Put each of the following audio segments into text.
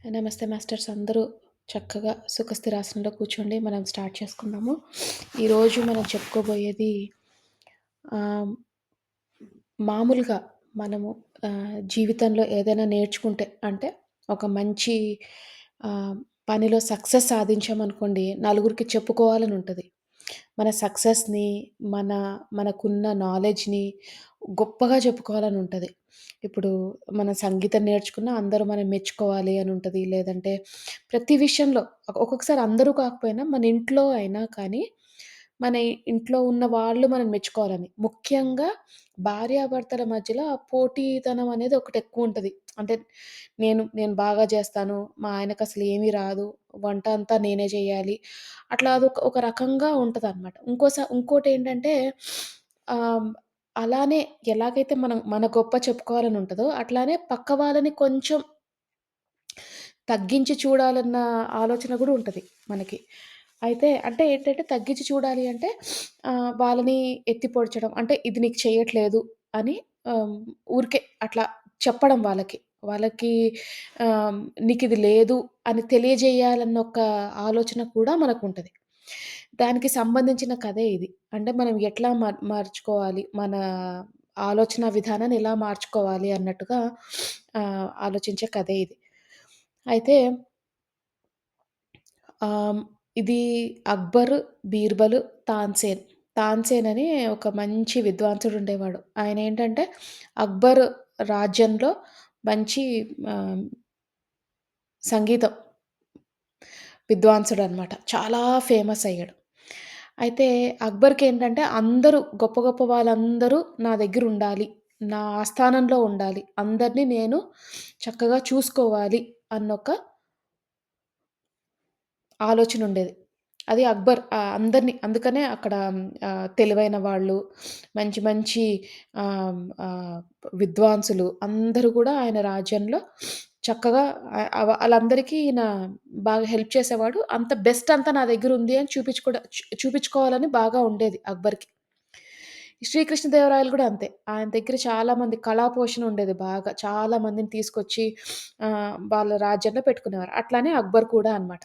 నమస్తే మాస్టర్స్ అందరూ చక్కగా సుఖస్థిరాసనంలో కూర్చోండి. మనం స్టార్ట్ చేసుకుందాము. ఈరోజు మనం చెప్పుకోబోయేది ఆహ్, మామూలుగా మనము జీవితంలో ఏదైనా నేర్చుకుంటే అంటే ఒక మంచి ఆహ్, పనిలో సక్సెస్ సాధించామనుకోండి, నలుగురికి చెప్పుకోవాలని ఉంటది. మన సక్సెస్‌ని, మన మనకున్న నాలెడ్జ్‌ని గొప్పగా చెప్పుకోవాలని ఉంటది. ఇప్పుడు మనం సంగీతం నేర్చుకున్న అందరూ మనం మెచ్చుకోవాలి అని ఉంటది. లేదంటే ప్రతి విషయంలో ఒక్కొక్కసారి అందరూ కాకపోయినా మన ఇంట్లో అయినా కానీ, మన ఇంట్లో ఉన్న వాళ్ళు మనల్ని మెచ్చుకోవాలని. ముఖ్యంగా భార్యాభర్తల మధ్యలో ఆ పోటీతనం అనేది ఒకటెక్కువుంటది. అంటే నేను బాగా చేస్తాను. మా ఆయనకసలు ఏమీ రాదు. వంట అంతా నేనే చేయాలి. అట్లా ఒక రకంగా ఉంటదనమాట. ఇంకోటేంటంటే ఆహ్, అలానే ఎలాగైతే మనం మన గొప్ప చెప్పుకోవాలని ఉంటదో, అట్లానే పక్క వాళ్ళని కొంచెం తగ్గించి చూడాలన్న ఆలోచన గూడా ఉంటది మనకి. అయితే అంటే ఏంటంటే తగ్గించి చూడాలి అంటే వాళ్ళని ఎత్తి పొడచడం. అంటే ఇది నీకు చెయ్యట్లేదు అని ఆహ్, ఊరికే అట్లా చెప్పడం వాళ్ళకి. వాళ్ళకి నీకిది లేదు అని తెలియజేయాలన్న ఒక ఆలోచన కూడా మనకుంటది. దానికి సంబంధించిన కథే ఇది. అంటే మనం ఎట్లా మార్చుకోవాలి, మన ఆలోచన విధానాన్ని ఎలా మార్చుకోవాలి అన్నట్టుగా ఆలోచించే కథే ఇది. అయితే ఆహ్, ఇది అక్బర్, బీర్బల్, తాన్సేన్. తాన్సేన్ అని ఒక మంచి విద్వాంసుడుండేవాడు. ఆయనేంటంటే అక్బర్ రాజ్యంలో మంచి ఆహ్, సంగీతం విద్వాంసుడనమాట. చాలా ఫేమస్ అయ్యాడు. అయితే అక్బర్‌కేంటంటే అందరూ గొప్ప గొప్ప వాళ్ళందరూ నా దగ్గరుండాలి. నా ఆస్థానంలో ఉండాలి. అందరిని నేను చక్కగా చూసుకోవాలి అన్నొక ఆలోచనుండేది. అది అక్బర్ అందరిని అందుకనే అక్కడ తెలివైన వాళ్ళు, మంచి మంచి ఆహ్, ఆహ్, విద్వాంసులు అందరూ కూడా ఆయన రాజ్యంలో చక్కగా ఆళ్ళందరికీ ఈయన బాగా హెల్ప్ చేసేవాడు. అంత బెస్ట్ అంతా నా దగ్గరుంది అని చూపించుకోవాలని బాగా ఉండేది అక్బర్‌కి. శ్రీకృష్ణదేవరాయలు గూడా అంతే. ఆయన దగ్గర చాలా మంది కళా పోషణ ఉండేది బాగా. చాలా మందిని తీసుకొచ్చి వాళ్ళ రాజ్యంలో పెట్టుకునేవారు. అట్లానే అక్బర్ కూడా అన్నమాట.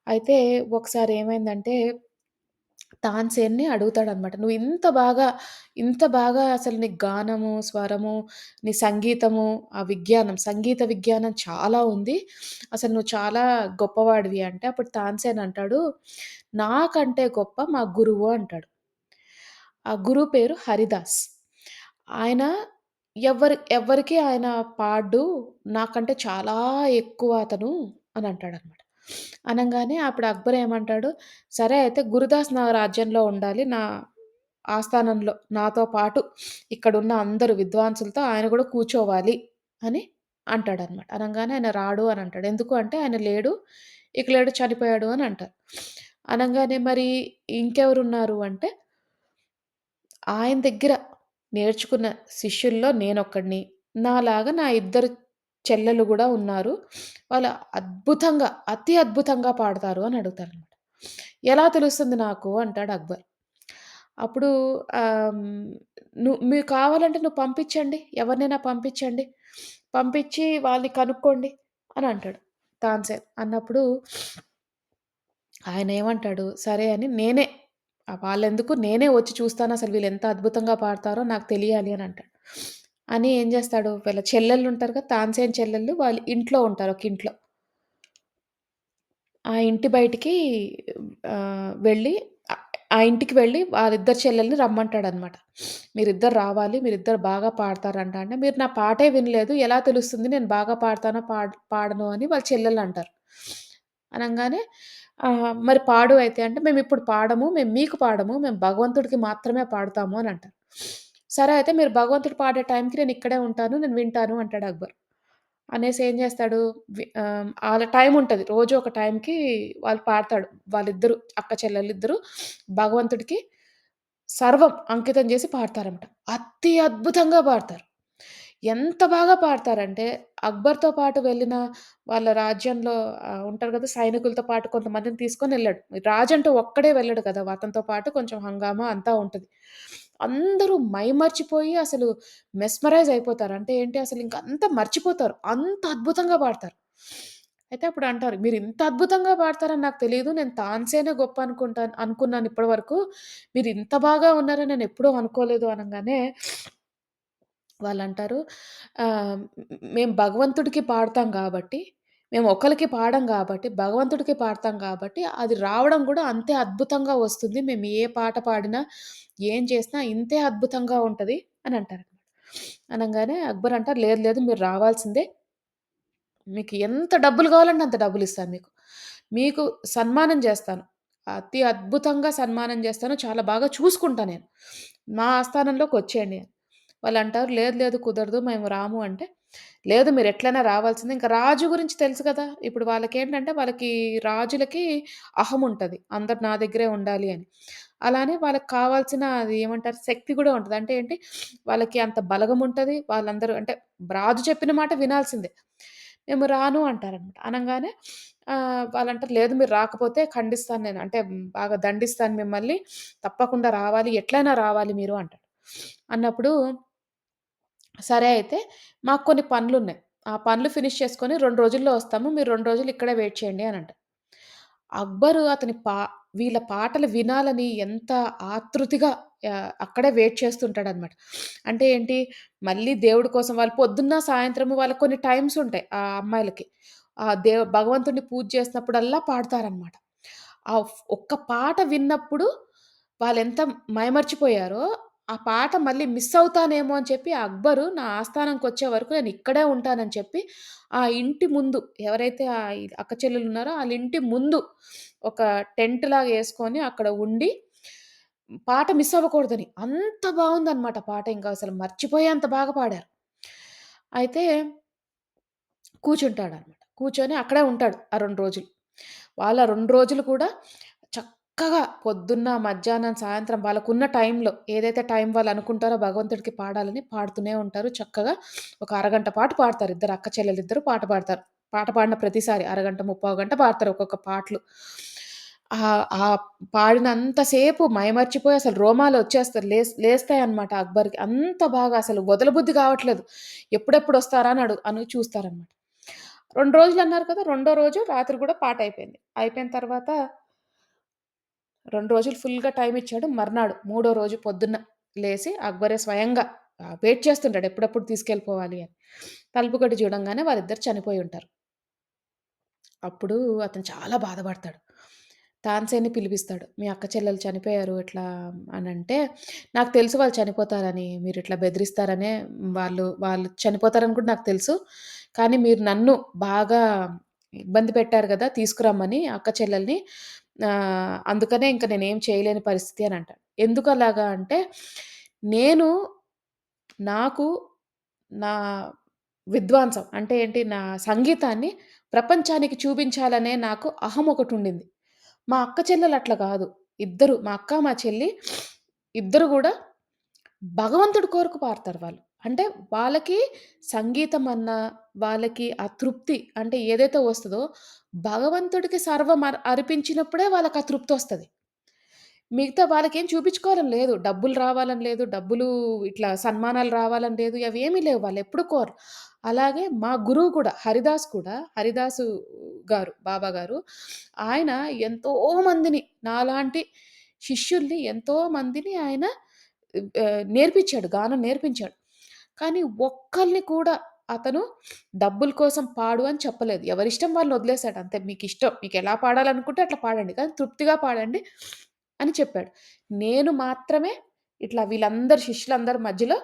అయితే ఒకసారి ఏమైందంటే తాన్సేన్‌ని అడుగుతాడనమాట. "నువ్వు ఇంత బాగా అసలు నీ గానము, స్వరము, నీ సంగీతము, ఆ విజ్ఞానం, సంగీత విజ్ఞానం చాలా ఉంది. అసలు నువ్వు చాలా గొప్పవాడివి" అంటే అప్పుడు తాన్సేన్ అంటాడు, "నాకంటే గొప్ప మా గురువు" అంటాడు. ఆ గురువు పేరు హరిదాస్. ఆయన ఎవ్వరికీ ఆయన పాడడు. నాకంటే చాలా ఎక్కువ అతను అని అంటాడనమాట. అనంగానే అప్పుడు అక్బర్ ఏమంటాడు, సరే అయితే గురుదాస్ నా రాజ్యంలో ఉండాలి. నా ఆస్థానంలో నాతో పాటు ఇక్కడున్న అందరు విద్వాంసులతో ఆయన గూడా కూర్చోవాలి అని అంటాడనమాట. అనంగానే ఆయన రాడు అని అంటాడు. ఎందుకు అంటే ఆయన లేడు, ఇక లేడు చనిపోయాడు అని అంటారు. అనంగానే మరి ఇంకెవరున్నారు అంటే ఆయన దగ్గర నేర్చుకున్న శిష్యుల్లో నేనొక్కడిని. నాలాగా నా ఇద్దరు చెల్లెలు గూడా ఉన్నారు. వాళ్ళు అతి అద్భుతంగా పాడతారు అని అడుగుతారనమాట. ఎలా తెలుస్తుంది నాకు అంటాడు అక్బర్. అప్పుడు ఆహ్, హ్మ్, మీకు కావాలంటే పంపించండి. ఎవరినైనా పంపించండి. పంపించి వాళ్ళని కనుక్కోండి అని అంటాడు తాన్సేన్. అన్నప్పుడు ఆయనేమంటాడు, సరే అని వాళ్ళెందుకు నేనే వచ్చి చూస్తానసలు వీళ్ళెంత అద్భుతంగా పాడతారో నాకు తెలియాలి అని అంటాడు. అని ఏం చేస్తాడు, వీళ్ళ చెల్లెళ్ళుంటారు కదా! తాన్సేన్ చెల్లెళ్ళు వాళ్ళు ఇంట్లో ఉంటారు ఒక ఇంట్లో. ఆ ఇంటి బయటికి వెళ్ళి ఆహ్, ఆ ఇంటికి వెళ్ళి వాళ్ళిద్దరు చెల్లెల్ని రమ్మంటాడనమాట. మీరిద్దరు రావాలి. మీరిద్దరు బాగా పాడతారంట అంటే, "మీరు నా పాటే వినలేదు. ఎలా తెలుస్తుంది నేను బాగా పాడతానో పాడనో" అని వాళ్ళ చెల్లెళ్ళంటారు. అనంగానే "మరి పాడు అయితే" అంటే, "మేమిప్పుడు పాడము. మేము మీకు పాడము. మేము భగవంతుడికి మాత్రమే పాడుతాము" అని అంటారు. "సరే అయితే మీరు భగవంతుడు పాడే టైంకి నేనిక్కడే ఉంటాను. నేను వింటాను" అంటాడు అక్బర్. అనేసి ఏం చేస్తాడు ఆళ్ళ టైముంటది. రోజు ఒక టైంకి వాళ్ళు పాడతాడు. వాళ్ళిద్దరూ అక్క చెల్లెలిద్దరూ భగవంతుడికి సర్వం అంకితం జేసి పాడతారనమాట. అతి అద్భుతంగా పాడతారు. ఎంత బాగా పాడతారంటే, అక్బర్‌తో పాటు వెళ్ళిన వాళ్ళ రాజ్యంలో ఉంటారు గదా! సైనికులతో పాటు కొంతమందిని తీసుకొనెళ్ళాడు. రాజంటే ఒక్కడే వెళ్ళడు కదా! అతనితో పాటు కొంచెం హంగామా అంతా ఉంటది. అందరూ మైమర్చిపోయి అసలు మెస్మరైజ్ అయిపోతారు. అంటే ఏంటి అసలు ఇంక అంతా మర్చిపోతారు. అంత అద్భుతంగా పాడతారు. అయితే అప్పుడంటారు, "మీరింత అద్భుతంగా పాడతారని నాకు తెలీదు. నేను తాన్సేనే గొప్ప అనుకున్నాను ఇప్పటి వరకు. మీరింత బాగా ఉన్నారని నేనెప్పుడూ అనుకోలేదు" అనంగానే వాళ్ళంటారు "మేము భగవంతుడికి పాడతాం గాబట్టి, మేము ఒకళ్ళకి పాడం గాబట్టి, భగవంతుడికి పాడతాం గాబట్టి, అది రావడం గూడా అంతే అద్భుతంగా వస్తుంది. మేము ఏ పాట పాడినా, ఏం చేసినా ఇంతే అద్భుతంగా ఉంటది" అని అంటారనమాట. అనంగానే అక్బర్ అంటారు, "లేదు లేదు మీరు రావాల్సిందే. మీకు ఎంత డబ్బులు కావాలంటే అంత డబ్బులిస్తాను మీకు. మీకు సన్మానం జేస్తాను. అతి అద్భుతంగా సన్మానం జేస్తాను. చాలా బాగా చూసుకుంటా నేను. మా ఆస్థానంలోకొచ్చేయండి" అని. వాళ్ళంటారు, "లేదు లేదు కుదరదు. మేము రాము" అంటే, "లేదు మీరెట్లైనా రావాల్సిందే." ఇంక రాజు గురించి తెలుసు కదా! ఇప్పుడు వాళ్ళకేంటంటే వాళ్ళకి రాజులకి అహముంటది. అందరు నా దగ్గరే ఉండాలి అని. అలానే వాళ్ళకి కావాల్సిన అది ఏమంటారు శక్తి గూడా ఉంటది. అంటే ఏంటి, వాళ్ళకి అంత బలగముంటది. వాళ్ళందరూ అంటే రాజు చెప్పిన మాట వినాల్సిందే. మేము రాను అంటారనమాట. అనంగానే వాళ్ళంటారు, "లేదు మీరు రాకపోతే ఖండిస్తాను నేను. అంటే బాగా దండిస్తాను మిమ్మల్ని. తప్పకుండా రావాలి. ఎట్లైనా రావాలి మీరు" అంటాడు. అన్నప్పుడు సరే అయితే మాకు కొన్ని పనులున్నాయి. ఆ పనులు ఫినిష్ చేసుకొని 2 రోజుల్లో వస్తాము. మీరు 2 రోజులు ఇక్కడే వెయిట్ చేయండి అనంటారు. అక్బరు అతని వీళ్ళ పాటలు వినాలని ఎంత ఆతృతిగా అక్కడే వెయిట్ చేస్తుంటాడనమాట. అంటే ఏంటి, మళ్ళీ దేవుడి కోసం వాళ్ళు పొద్దున్న, సాయంత్రము వాళ్ళకి కొన్ని టైమ్స్ ఉంటాయి ఆ అమ్మాయిలకి. భగవంతుడిని పూజ చేసినప్పుడల్లా పాడతారనమాట. ఒక్క పాట విన్నప్పుడు వాళ్ళెంత మైమర్చిపోయారో, ఆ పాట మళ్ళీ మిస్ అవుతానేమో అని చెప్పి అక్బరు నా ఆస్థానంకొచ్చే వరకు నేనిక్కడే ఉంటానని చెప్పి, ఆ ఇంటి ముందు ఎవరైతే ఈ అక్క చెల్లెలున్నారో ఆళ్ళింటి ముందు ఒక టెంట్‌లాగా యేసుకొని అక్కడ ఉండి, పాట మిస్ అవ్వకూడదని. అంత బావుందనమాట పాట ఇంకా అసలు మర్చిపోయేంత బాగా పాడారు. అయితే కూర్చుంటాడనమాట. కూర్చొని అక్కడే ఉంటాడు ఆ 2 రోజులు. వాళ్ళ 2 రోజులు కూడా చక్కగా పొద్దున్న, మధ్యాహ్నం, సాయంత్రం వాళ్ళకున్న టైంలో ఏదైతే టైం వాళ్ళనుకుంటారో భగవంతుడికి పాడాలని పాడుతూనే ఉంటారు. చక్కగా ఒక అరగంట పాటు పాడతారు. ఇద్దరు అక్క చెల్లెలిద్దరూ పాట పాడతారు. పాట పాడిన ప్రతిసారి అరగంట, ముప్పావు గంట పాడతారు ఒక్కొక్క పాటలు. పాడినంత సేపు మైమర్చిపోయి అసలు రోమాలొచ్చేస్తారు. లేస్తాయన్నమాట అక్బర్‌కి. అంత బాగా అసలు వదలబుద్ధి కావట్లేదు. ఎప్పుడెప్పుడొస్తారా అని చూస్తారనమాట. 2 రోజులన్నారు కదా! రెండో రోజు రాత్రి గూడా పాటయిపోయింది. అయిపోయిన తర్వాత 2 రోజులు ఫుల్‌గా టైమిచ్చాడు. మర్నాడు మూడో రోజు పొద్దున్న లేసి అక్బరే స్వయంగా వెయిట్ చేస్తుంటాడు ఎప్పుడెప్పుడు తీసుకెళ్ళిపోవాలి అని. తలుపు కొట్టి చూడంగానే వాళ్ళిద్దరు చనిపోయుంటారు. అప్పుడు అతను చాలా బాధపడతాడు. తాన్సేన్‌ని పిలిపిస్తాడు. "మీ అక్క చెల్లెలు చనిపోయారు ఇట్లా" అనంటే, "నాకు తెలుసు వాళ్ళు చనిపోతారని. మీరిట్లా బెదిరిస్తారనే వాళ్ళు వాళ్ళు చనిపోతారని కూడా నాకు తెలుసు. కానీ మీరు నన్ను బాగా ఇబ్బంది పెట్టారు గదా! తీసుకురమ్మని అక్క చెల్లెల్ని. అందుకనే ఇంక నేనేం చేయలేని పరిస్థితి" అని అంటాడు. ఎందుకలాగా అంటే, "నేను నాకు నా విద్వాంసం అంటే ఏంటి, నా సంగీతాన్ని ప్రపంచానికి చూపించాలనే నాకు అహం ఒకటుండింది. మా అక్క చెల్లెలు అట్లా గాదు. మా అక్క, మా చెల్లి ఇద్దరు గూడా భగవంతుడి కొరకు పాడతారు వాళ్ళు. అంటే వాళ్ళకి సంగీతం అన్నా, వాళ్ళకి ఆ తృప్తి అంటే ఏదైతే వస్తదో, భగవంతుడికి సర్వం అర్పించినప్పుడే వాళ్ళకి ఆ తృప్తొస్తది. మిగతా వాళ్ళకేం చూపించుకోవాలని లేదు. డబ్బులు రావాలని లేదు. ఇట్లా సన్మానాలు రావాలని లేదు. అవేమీ లేవు. వాళ్ళెప్పుడు కోరరు. అలాగే మా గురువు కూడా హరిదాసు గారు, బాబా గారు ఆయన ఎంతో మందిని నాలాంటి శిష్యుల్ని ఎంతో మందిని ఆయన నేర్పించాడు. గానం నేర్పించాడు. కానీ ఒక్కళ్ళని కూడా అతను డబ్బుల కోసం పాడు అని చెప్పలేదు. ఎవరిష్టం వాళ్ళని వదిలేసాడు అంతే. మీకిష్టం. మీకెలా పాడాలనుకుంటే అట్లా పాడండి. కానీ తృప్తిగా పాడండి అని చెప్పాడు. నేను మాత్రమే ఇట్లా వీళ్ళందరూ శిష్యులందరి మధ్యలో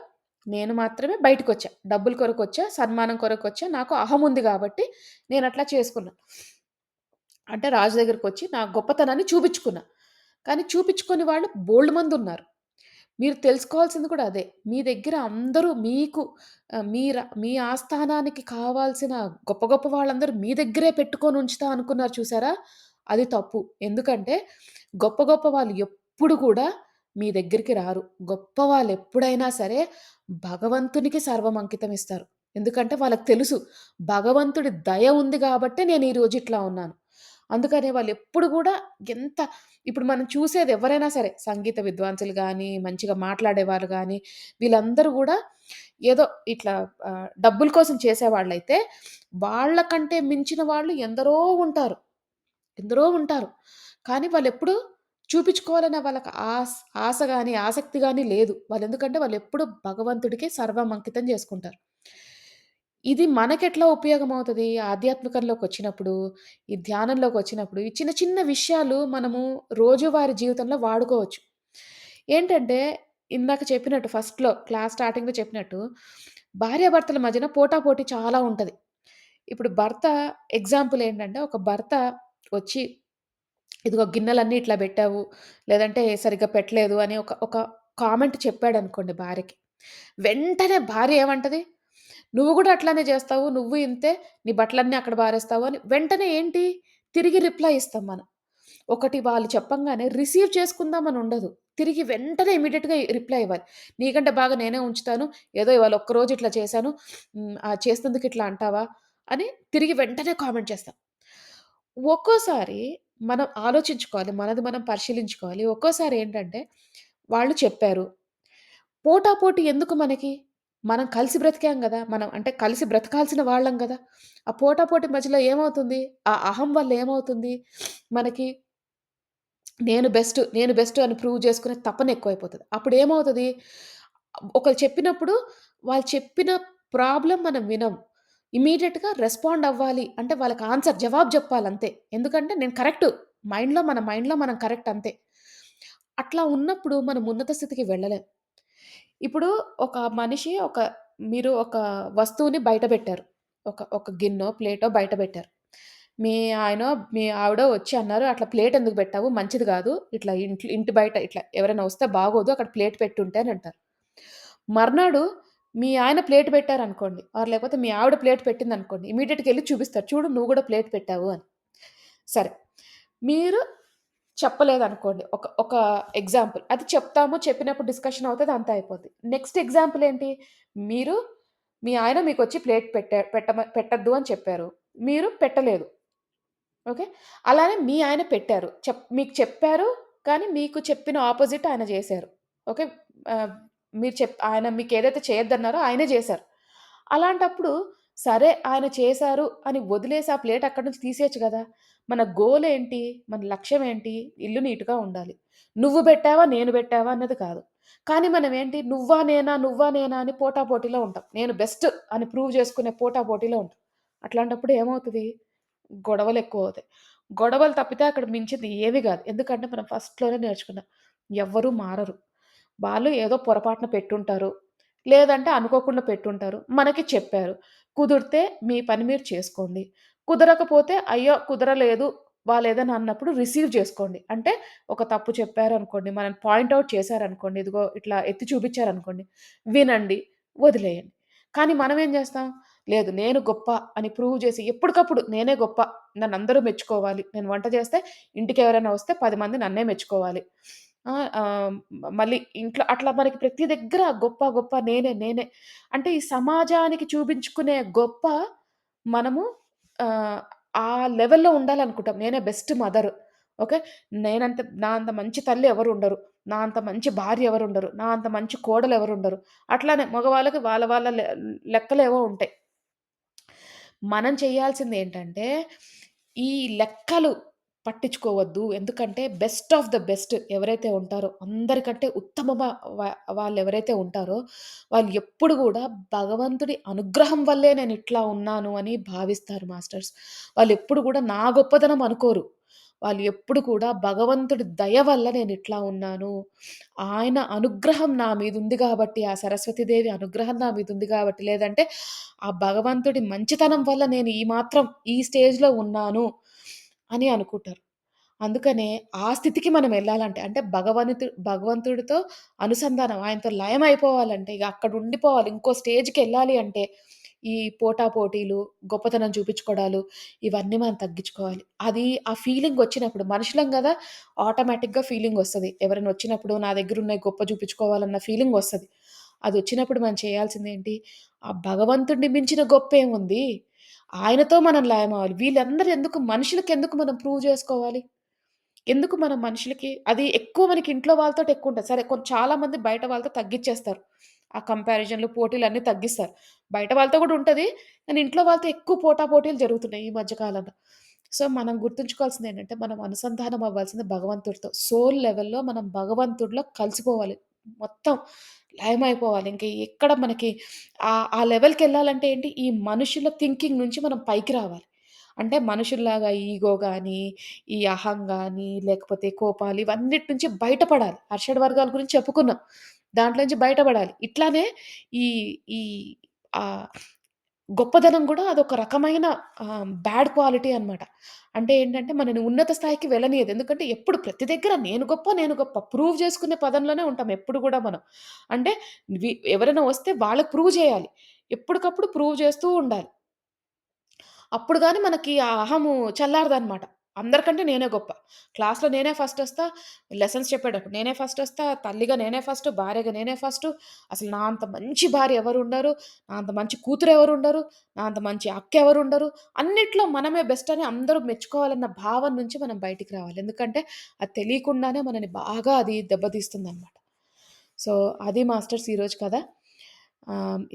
నేను మాత్రమే బయటికొచ్చా. డబ్బుల కొరకొచ్చా, సన్మానం కొరకొచ్చా. నాకు అహం ఉంది గాబట్టి నేనట్లా చేసుకున్నా. అంటే రాజు దగ్గరకొచ్చి నా గొప్పతనాన్ని చూపిచ్చుకున్నా. కానీ చూపిచ్చుకోని వాళ్ళు బోలెడుమందున్నారు. మీరు తెలుసుకోవాల్సింది కూడా అదే. మీ దగ్గర అందరూ మీకు మీ ఆస్థానానికి కావాల్సిన గొప్ప గొప్ప వాళ్ళందరూ మీ దగ్గరే పెట్టుకొని ఉంచుతా అనుకున్నారు చూసారా? అది తప్పు. ఎందుకంటే గొప్ప గొప్ప వాళ్ళు ఎప్పుడు కూడా మీ దగ్గరికి రారు. గొప్ప వాళ్ళెప్పుడైనా సరే భగవంతునికి సర్వం అంకితం ఇస్తారు. ఎందుకంటే వాళ్ళకి తెలుసు భగవంతుడి దయ ఉంది గాబట్టే నేను ఈరోజు ఇట్లా ఉన్నాను. అందుకనే వాళ్ళెప్పుడు గూడా ఎంత ఇప్పుడు మనం చూసేది ఎవరైనా సరే సంగీత విద్వాంసులు గానీ, మంచిగా మాట్లాడేవాళ్ళు గానీ, వీళ్ళందరూ గూడా ఏదో ఇట్లా డబ్బుల కోసం చేసేవాళ్ళైతే, వాళ్ళకంటే మించిన వాళ్ళు ఎందరో ఉంటారు. ఎందరో ఉంటారు. కానీ వాళ్ళెప్పుడు చూపించుకోవాలన్న వాళ్ళకి ఆశ గాని, ఆసక్తి గాని లేదు. వాళ్ళెందుకంటే వాళ్ళెప్పుడు భగవంతుడికి సర్వం అంకితం జేసుకుంటారు. ఇది మనకెట్లా ఉపయోగమవుతది? ఆధ్యాత్మికంలోకొచ్చినప్పుడు, ఈ ధ్యానంలోకొచ్చినప్పుడు, ఈ చిన్న చిన్న విషయాలు మనము రోజువారీ జీవితంలో వాడుకోవచ్చు. ఏంటంటే, ఇందాక చెప్పినట్టు ఫస్ట్‌లో క్లాస్ స్టార్టింగ్‌లో చెప్పినట్టు, భార్యాభర్తల మధ్యన పోటాపోటీ చాలా ఉంటది. ఇప్పుడు భర్త ఎగ్జాంపుల్ ఏంటంటే, ఒక భర్త వచ్చి, "ఇదిగో గిన్నెలన్నీ ఇట్లా బెట్టావు, లేదంటే సరిగ్గా పెట్టలేదు" అని ఒక ఒక కామెంట్ చెప్పాడనుకోండి భార్యకి. వెంటనే భార్య ఏమంటది? "నువ్వు గూడా అట్లానే జేస్తావు. నువ్వు ఇంతే. నీ బట్టలన్నీ అక్కడ బారేస్తావు" అని వెంటనే ఏంటి? తిరిగి రిప్లై ఇస్తాం మనం. ఒకటి వాళ్ళు చెప్పంగానే రిసీవ్ చేసుకుందామని ఉండదు. తిరిగి వెంటనే ఇమ్మీడియేట్‌గా రిప్లై ఇవ్వాలి. "నీకంటే బాగా నేనే ఉంచుతాను. ఏదో ఇవాళ ఒక్కరోజు ఇట్లా చేశాను. చేసినందుకు ఇట్లా అంటావా?" అని తిరిగి వెంటనే కామెంట్ చేస్తాం. ఒక్కోసారి మనం ఆలోచించుకోవాలి. మనది మనం పరిశీలించుకోవాలి. ఒక్కోసారి ఏంటంటే, వాళ్ళు చెప్పారు. పోటాపోటీ ఎందుకు మనకి? మనం కలిసి బ్రతికాం గదా! మనం అంటే కలిసి బ్రతకాల్సిన వాళ్ళం గదా! ఆ పోటాపోటీ మధ్యలో ఏమవుతుంది? ఆ అహం వల్ల ఏమవుతుంది? మనకి నేను బెస్ట్ అని ప్రూవ్ చేసుకునే తపన ఎక్కువైపోతది. అప్పుడేమవుతది? ఒకళ్ళు చెప్పినప్పుడు వాళ్ళు చెప్పిన ప్రాబ్లమ్ మనం వినం. ఇమ్మీడియేట్‌గా రెస్పాండ్ అవ్వాలి. అంటే వాళ్ళకి ఆన్సర్ జవాబు జెప్పాలంతే. ఎందుకంటే నేను కరెక్టు. మన మైండ్‌లో మనం కరెక్ట్ అంతే. అట్లా ఉన్నప్పుడు మనం ఉన్నత స్థితికి వెళ్ళలేం. ఇప్పుడు ఒక మనిషి మీరు ఒక వస్తువుని బయట బెట్టారు. ఒక ఒక గిన్నో, ప్లేటో బయట బెట్టారు. మీ ఆయనో, మీ ఆవిడో వచ్చి అన్నారు, "అట్లా ప్లేట్ ఎందుకు బెట్టావు? మంచిది గాదు. ఇట్లా ఇంటి బయట ఇట్లా ఎవరైనా వస్తే బాగోదు. అక్కడ ప్లేట్ పెట్టుంటే" అని అంటారు. మర్నాడు మీ ఆయన ప్లేట్ పెట్టారనుకోండి, లేకపోతే మీ ఆవిడ ప్లేట్ పెట్టిందనుకోండి, ఇమ్మీడియేట్‌గా ఎళ్లి చూపిస్తారు. చూడు నువ్వు గూడా ప్లేట్ పెట్టావు అని. సరే. మీరు చెప్పలేదనుకోండి. ఒక ఒక ఎగ్జాంపుల్. అది చెప్తాము. చెప్పినప్పుడు డిస్కషన్ అవుతది. అంతా అయిపోద్ది. నెక్స్ట్ ఎగ్జాంపుల్ ఏంటి? మీరు మీ ఆయన మీకొచ్చి ప్లేట్ పెట్టొద్దు అని చెప్పారు. మీరు పెట్టలేదు. ఓకే. అలానే మీ ఆయన పెట్టారు. మీకు చెప్పారు. కానీ మీకు చెప్పిన అపోజిట్ ఆయన జేశారు. ఓకే. ఆహ్, ఆయన మీకేదైతే చేయొద్దన్నారో ఆయనే జేశారు. అలాంటప్పుడు సరే ఆయన చేశారు అని వదిలేసి ఆ ప్లేట్ అక్కడి నుంచి తీసేయొచ్చు గదా! మన గోల్ ఏంటి? మన లక్ష్యం ఏంటి? ఇల్లు నీట్‌గా ఉండాలి. నువ్వు బెట్టావా? నేను బెట్టావా? అన్నది కాదు. కానీ మనమేంటి నువ్వా? నేనా? నువ్వా? నేనా? అని పోటాపోటీలో ఉంటాం. నేను బెస్ట్ అని ప్రూవ్ చేసుకునే పోటాపోటీలో ఉంటాం. అట్లాంటప్పుడు ఏమవుతది? గొడవలెక్కువవుతాయి. గొడవలు తప్పితే అక్కడ మించింది ఏవి గాదు. ఎందుకంటే మనం ఫస్ట్‌లోనే నేర్చుకున్నాం. ఎవ్వరు మారరు. వాళ్ళు ఏదో పొరపాటున పెట్టుంటారు. లేదంటే అనుకోకుండా పెట్టుంటారు. మనకి చెప్పారు. కుదిరితే మీ పని మీరు చేసుకోండి. కుదరకపోతే అయ్యో! కుదరలేదు వాళ్ళేదైనా అన్నప్పుడు రిసీవ్ చేసుకోండి. అంటే ఒక తప్పు చెప్పారనుకోండి, మనల్ని పాయింట్ ఔట్ చేశారనుకోండి, ఇదిగో ఇట్లా ఎత్తి చూపించారనుకోండి, వినండి, వదిలేయండి. కానీ మనమేం జేస్తాం? లేదు నేను గొప్ప అని ప్రూవ్ చేసి ఎప్పటికప్పుడు నేనే గొప్ప. నన్నందరూ మెచ్చుకోవాలి. నేను వంట చేస్తే ఇంటికెవరైనా వస్తే 10 మంది నన్నే మెచ్చుకోవాలి. ఆ! మళ్ళీ ఇంట్లో అట్లా మనకి ప్రతి దగ్గర గొప్ప, గొప్ప నేనే. అంటే ఈ సమాజానికి చూపించుకునే గొప్ప మనము ఆహ్, ఆ లెవెల్‌లో ఉండాలనుకుంటాం. నేనే బెస్ట్ మదర్. ఓకే. నా అంత మంచి తల్లి ఎవరుండరు. నా అంత మంచి భార్య ఎవరుండరు. నా అంత మంచి కోడలు ఎవరుండరు. అట్లానే మగవాళ్ళకి వాళ్ళ వాళ్ళ లెక్కలేవో ఉంటాయి. మనం చేయాల్సిందేంటంటే, ఈ లెక్కలు పట్టించుకోవద్దు. ఎందుకంటే, బెస్ట్ ఆఫ్ ద బెస్ట్ ఎవరైతే ఉంటారో, అందరికంటే ఉత్తమమ వ వాళ్ళెవరైతే ఉంటారో, వాళ్ళు ఎప్పుడు గూడా భగవంతుడి అనుగ్రహం వల్లే నేనిట్లా ఉన్నాను అని భావిస్తారు మాస్టర్స్. వాళ్ళెప్పుడు గూడా నా గొప్పతనం అనుకోరు. వాళ్ళు ఎప్పుడు కూడా భగవంతుడి దయ వల్ల నేనిట్లా ఉన్నాను. ఆయన అనుగ్రహం నా మీదుంది గాబట్టి, ఆ సరస్వతీదేవి అనుగ్రహం నా మీదుంది గాబట్టి, లేదంటే ఆ భగవంతుడి మంచితనం వల్ల నేను ఈ మాత్రం ఈ స్టేజ్‌లో ఉన్నాను అని అనుకుంటారు. అందుకనే ఆ స్థితికి మనం ఎళ్ళాలంటే అంటే భగవంతుడితో అనుసంధానం ఆయనతో లయమైపోవాలంటే ఇగ అక్కడ ఉండిపోవాలి. ఇంకో స్టేజ్‌కెళ్ళాలి అంటే ఈ పోటాపోటీలు, గొప్పతనం చూపించుకోవడాలు ఇవన్నీ మనం తగ్గించుకోవాలి. ఆ ఫీలింగొచ్చినప్పుడు మనుషులం గదా! ఆటోమేటిక్‌గా ఫీలింగొస్తది. ఎవరైనా వచ్చినప్పుడు నా దగ్గరున్నయి గొప్ప చూపించుకోవాలన్న ఫీలింగొస్తది. అదొచ్చినప్పుడు మనం చేయాల్సిందేంటి? ఆ భగవంతుడిని మించిన గొప్పేముంది? ఆయనతో మనం లయమవ్వాలి. వీళ్ళందరూ ఎందుకు మనుషులకెందుకు మనం ప్రూవ్ జేసుకోవాలి? ఎందుకు మనం మనుషులకి అది ఎక్కువ మనకి ఇంట్లో వాళ్ళతోటి ఎక్కువుంటది. సరే చాలా మంది బయట వాళ్ళతో తగ్గిచ్చేస్తారు. ఆ కంపారిజన్‌లు, పోటీలన్నీ తగ్గిస్తారు. బయట వాళ్ళతో గూడా ఉంటది. కానీ ఇంట్లో వాళ్ళతో ఎక్కువ పోటాపోటీలు జరుగుతున్నాయి ఈ మధ్య కాలంలో. సో, మనం గుర్తుంచుకోవాల్సిందేంటంటే, మనం అనుసంధానం అవ్వాల్సింది భగవంతుడితో. సోల్ లెవెల్‌లో మనం భగవంతుడిలో కలిసిపోవాలి. మొత్తం లయమైపోవాలి. ఇంక ఎక్కడ మనకి ఆ లెవెల్‌కెళ్ళాలంటే ఏంటి? ఈ మనుషుల థింకింగ్ నుంచి మనం పైకి రావాలి. అంటే మనుషుల్లాగా ఈగో గాని, ఈ అహం గాని, లేకపోతే కోపాలు ఇవన్నిటి నుంచి బయటపడాలి. అరిషడ్ వర్గాల గురించి చెప్పుకున్నాం. దాంట్లో నుంచి బయటపడాలి. ఇట్లానే ఈ ఈ ఆహ్, గొప్పదనం గూడా అదొక రకమైన బ్యాడ్ క్వాలిటీ అన్నమాట. అంటే ఏంటంటే మనని ఉన్నత స్థాయికి వెళ్ళనీయదు. ఎందుకంటే ఎప్పుడు ప్రతి దగ్గర నేను గొప్ప, నేను గొప్ప ప్రూవ్ చేసుకునే పదంలోనే ఉంటాం ఎప్పుడు గూడా మనం. అంటే ఎవరైనా వస్తే వాళ్ళకి ప్రూవ్ చేయాలి. ఎప్పటికప్పుడు ప్రూవ్ చేస్తూ ఉండాలి. అప్పుడు గాని మనకి ఆ అహము చల్లారదనమాట. అందరికంటే నేనే గొప్ప. క్లాస్‌లో నేనే ఫస్టొస్తా, లెసన్స్ చెప్పేటప్పుడు నేనే ఫస్టొస్తా, తల్లిగా నేనే ఫస్ట్, భార్యగా నేనే ఫస్టు. అసలు నా అంత మంచి భార్య ఎవరుండరు. నా అంత మంచి కూతురెవరుండరు. నా అంత మంచి అక్కెవరుండరు. అన్నిట్లో మనమే బెస్ట్ అని అందరూ మెచ్చుకోవాలన్న భావన నుంచి మనం బయటికి రావాలి. ఎందుకంటే అది తెలియకుండానే మనని బాగా అది దెబ్బతీస్తుందనమాట. సో, అది మాస్టర్స్ ఈరోజు కథ.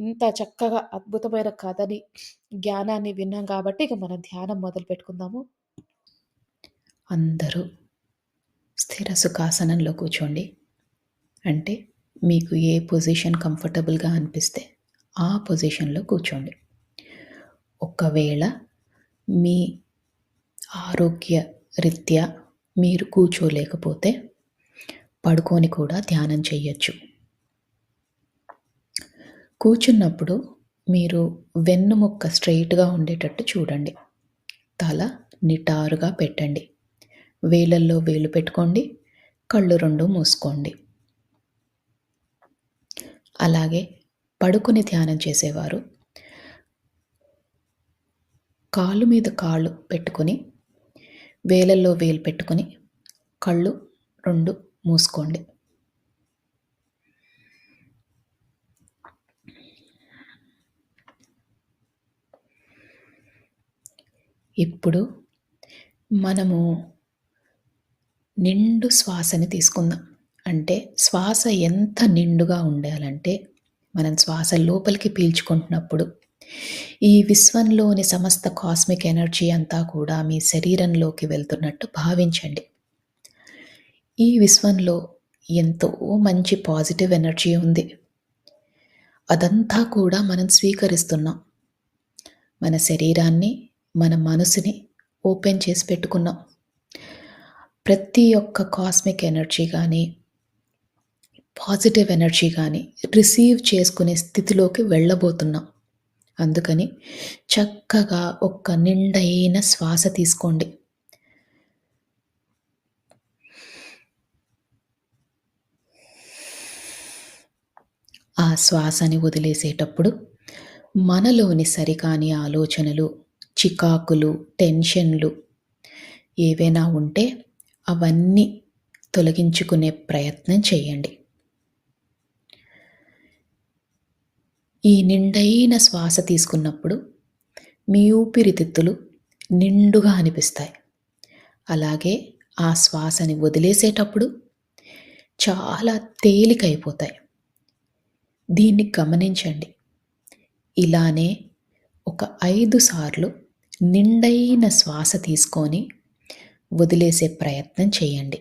ఇంత చక్కగా అద్భుతమైన కథని, జ్ఞానాన్ని విన్నాం కాబట్టి ఇక మనం ధ్యానం మొదలుపెట్టుకుందాము. అందరూ స్థిర సుఖాసనంలో కూర్చోండి. అంటే మీకు ఏ పొజిషన్ కంఫర్టబుల్‌గా అనిపిస్తే ఆ పొజిషన్‌లో కూర్చోండి. ఒకవేళ మీ ఆరోగ్య రీత్యా మీరు కూర్చోలేకపోతే పడుకొని కూడా ధ్యానం చేయొచ్చు. కూర్చున్నప్పుడు మీరు వెన్నుముక్క స్ట్రెయిట్‌గా ఉండేటట్టు చూడండి. తల నిటారుగా పెట్టండి. వేలల్లో వేలు పెట్టుకోండి. కళ్ళు 2 మూసుకోండి. అలాగే పడుకొని ధ్యానం చేసేవారు కాలు మీద కాళ్ళు పెట్టుకొని, వేలల్లో వేలు పెట్టుకొని, కళ్ళు 2 మూసుకోండి. ఇప్పుడు మనము నిండు శ్వాసని తీసుకుందాం. అంటే శ్వాస ఎంత నిండుగా ఉండాలంటే, మనం శ్వాస లోపలికి పీల్చుకుంటున్నప్పుడు, ఈ విశ్వంలోని సమస్త కాస్మిక్ ఎనర్జీ అంతా కూడా మీ శరీరంలోకి వెళ్తున్నట్టు భావించండి. ఈ విశ్వంలో ఎంతో మంచి పాజిటివ్ ఎనర్జీ ఉంది. అదంతా కూడా మనం స్వీకరిస్తున్నాం. మన శరీరాన్ని, మన మనసుని ఓపెన్ చేసి పెట్టుకున్నాం. ప్రతి ఒక్క కాస్మిక్ ఎనర్జీ గాని, పాజిటివ్ ఎనర్జీ గాని రిసీవ్ చేసుకునే స్థితిలోకి వెళ్ళబోతున్నాం. అందుకని చక్కగా ఒక్క నిండైన శ్వాస తీసుకోండి. ఆ శ్వాసని వదిలేసేటప్పుడు మనలోని సరికాని ఆలోచనలు, చికాకులు, టెన్షన్‌లు ఏవైనా ఉంటే అవన్నీ తొలగించుకునే ప్రయత్నం చేయండి. ఈ నిండైన శ్వాస తీసుకున్నప్పుడు మీ ఊపిరితిత్తులు నిండుగా అనిపిస్తాయి. అలాగే ఆ శ్వాసని వదిలేసేటప్పుడు చాలా తేలికైపోతాయి. దీన్ని గమనించండి. ఇలానే ఒక 5 సార్లు నిండైన శ్వాస తీసుకొని వదిలేసే ప్రయత్నం చేయండి.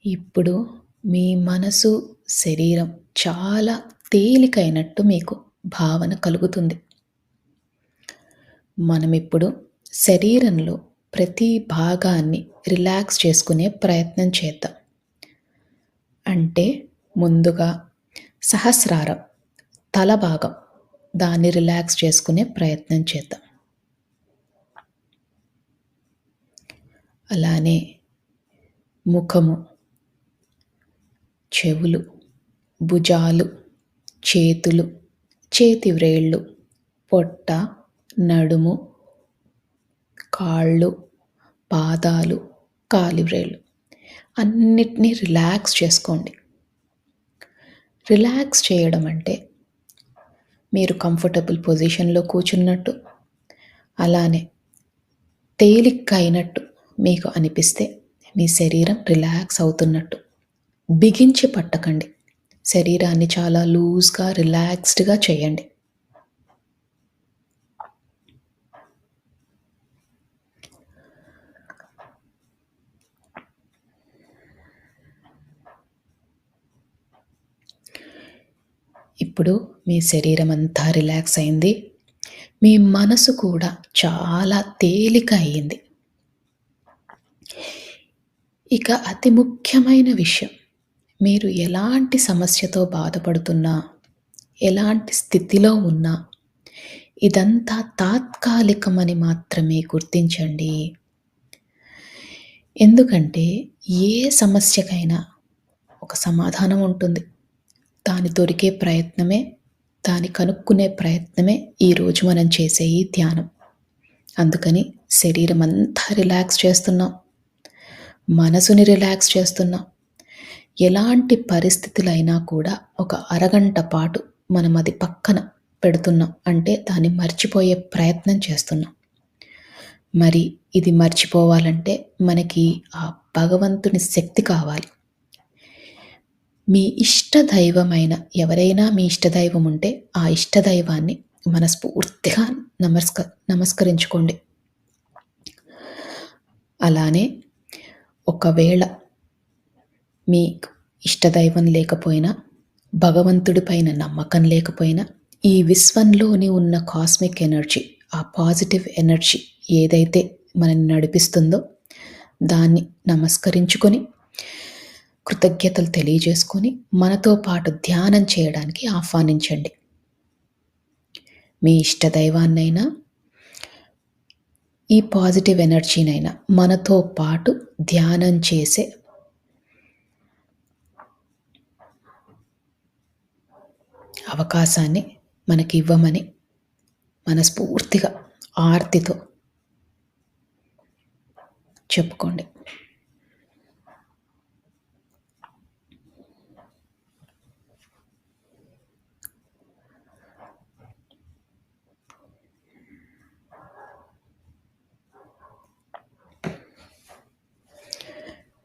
ఇప్పుడు మీ మనసు, శరీరం చాలా తేలికైనట్టు మీకు భావన కలుగుతుంది. మనమిప్పుడు శరీరంలో ప్రతి భాగాన్ని రిలాక్స్ చేసుకునే ప్రయత్నం చేద్దాం. అంటే ముందుగా సహస్రారం, తల భాగం, దాన్ని రిలాక్స్ చేసుకునే ప్రయత్నం చేద్దాం. అలానే ముఖము, చెవులు, భుజాలు, చేతులు, చేతి వ్రేళ్ళు, పొట్ట, నడుము, కాళ్ళు, పాదాలు, కాలి వ్రేళ్ళు అన్నిటినీ రిలాక్స్ చేసుకోండి. రిలాక్స్ చేయడం అంటే మీరు కంఫర్టబుల్ పొజిషన్లో కూర్చున్నట్టు, అలానే తేలిగ్గా అయినట్టు మీకు అనిపిస్తే మీ శరీరం రిలాక్స్ అవుతున్నట్టు. బిగించి పట్టకండి. శరీరాన్ని చాలా లూజ్‌గా, రిలాక్స్డ్‌గా చేయండి. ఇప్పుడు మీ శరీరం అంతా రిలాక్స్ అయింది. మీ మనసు కూడా చాలా తేలిక అయింది. ఇక అతి ముఖ్యమైన విషయం, మీరు ఎలాంటి సమస్యతో బాధపడుతున్నా, ఎలాంటి స్థితిలో ఉన్నా, ఇదంతా తాత్కాలికమని మాత్రమే గుర్తించండి. ఎందుకంటే ఏ సమస్యకైనా ఒక సమాధానం ఉంటుంది. దాని దొరికే ప్రయత్నమే, దాన్ని కనుక్కునే ప్రయత్నమే ఈరోజు మనం చేసే ఈ ధ్యానం. అందుకని శరీరం అంతా రిలాక్స్ చేస్తున్నాం, మనసుని రిలాక్స్ చేస్తున్నాం. ఎలాంటి పరిస్థితులైనా కూడా ఒక అరగంట పాటు మనం అది పక్కన పెడుతున్నాం. అంటే దాన్ని మర్చిపోయే ప్రయత్నం చేస్తున్నాం. మరి ఇది మర్చిపోవాలంటే మనకి ఆ భగవంతుని శక్తి కావాలి. మీ ఇష్టదైవమైన ఎవరైనా మీ ఇష్టదైవం ఉంటే ఆ ఇష్టదైవాన్ని మనస్ఫూర్తిగా నమస్కరించుకోండి. అలానే ఒకవేళ మీ ఇష్టదైవం లేకపోయినా, భగవంతుడి పైన నమ్మకం లేకపోయినా, ఈ విశ్వంలోని ఉన్న కాస్మిక్ ఎనర్జీ, ఆ పాజిటివ్ ఎనర్జీ ఏదైతే మనల్ని నడిపిస్తుందో దాన్ని నమస్కరించుకొని, కృతజ్ఞతలు తెలియజేసుకొని, మనతో పాటు ధ్యానం చేయడానికి ఆహ్వానించండి. మీ ఇష్టదైవాన్నైనా, ఈ పాజిటివ్ ఎనర్జీనైనా మనతో పాటు ధ్యానం చేసే అవకాశాన్ని మనకి ఇవ్వమని మనస్ఫూర్తిగా ఆర్తితో చెప్పుకోండి.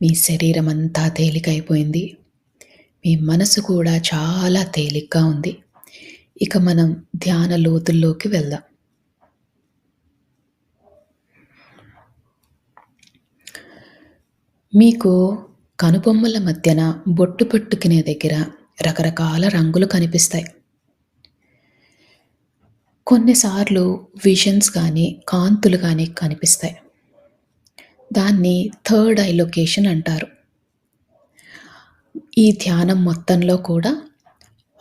మీ శరీరం అంతా తేలికైపోయింది. మీ మనసు కూడా చాలా తేలిగ్గా ఉంది. ఇక మనం ధ్యాన లోతుల్లోకి వెళ్దాం. మీకు కనుబొమ్మల మధ్యన బొట్టు పెట్టుకునే దగ్గర రకరకాల రంగులు కనిపిస్తాయి. కొన్నిసార్లు విజన్స్ కానీ, కాంతులు కానీ కనిపిస్తాయి. దాన్ని థర్డ్ ఐ లొకేషన్ అంటారు. ఈ ధ్యానం మొత్తంలో కూడా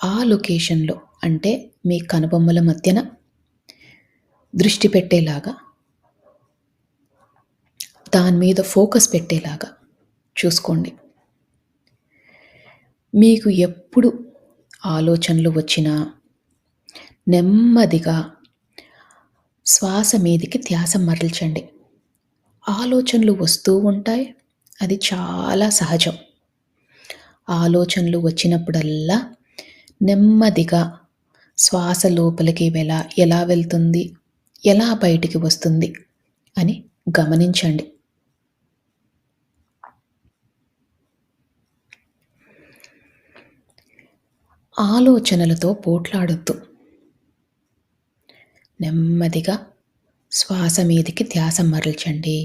ఆ లొకేషన్‌లో, అంటే మీ కనుబొమ్మల మధ్యన దృష్టి పెట్టేలాగా, దాని మీద ఫోకస్ పెట్టేలాగా చూసుకోండి. మీకు ఎప్పుడు ఆలోచనలు వచ్చినా నెమ్మదిగా శ్వాస మీదికి ధ్యాస మరల్చండి. ఆలోచనలు వస్తూ ఉంటాయి. అది చాలా సహజం. ఆలోచనలు వచ్చినప్పుడల్లా నెమ్మదిగా శ్వాస లోపలికి ఎలా వెళ్తుంది, ఎలా బయటికి వస్తుంది అని గమనించండి. ఆలోచనలతో పోట్లాడొద్దు. నెమ్మదిగా శ్వాస మీదికి ధ్యాస మరల్చండి.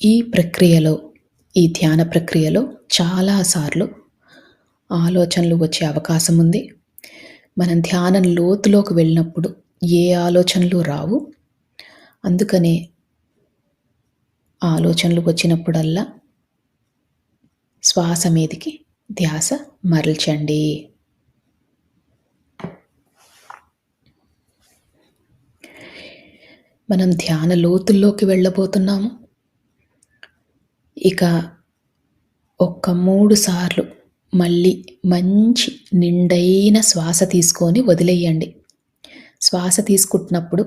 ఈ ప్రక్రియలో, ఈ ధ్యాన ప్రక్రియలో చాలా సార్లు ఆలోచనలు వచ్చే అవకాశం ఉంది. మనం ధ్యానం లోతులోకి వెళ్ళినప్పుడు ఏ ఆలోచనలు రావు. అందుకనే ఆలోచనలు వచ్చినప్పుడల్లా శ్వాస మీదికి ధ్యాస మరల్చండి. మనం ధ్యాన లోతుల్లోకి వెళ్ళబోతున్నాము. ఇక ఒక్క 3 సార్లు మళ్ళీ మంచి నిండైన శ్వాస తీసుకొని వదిలేయండి. శ్వాస తీసుకుంటున్నప్పుడు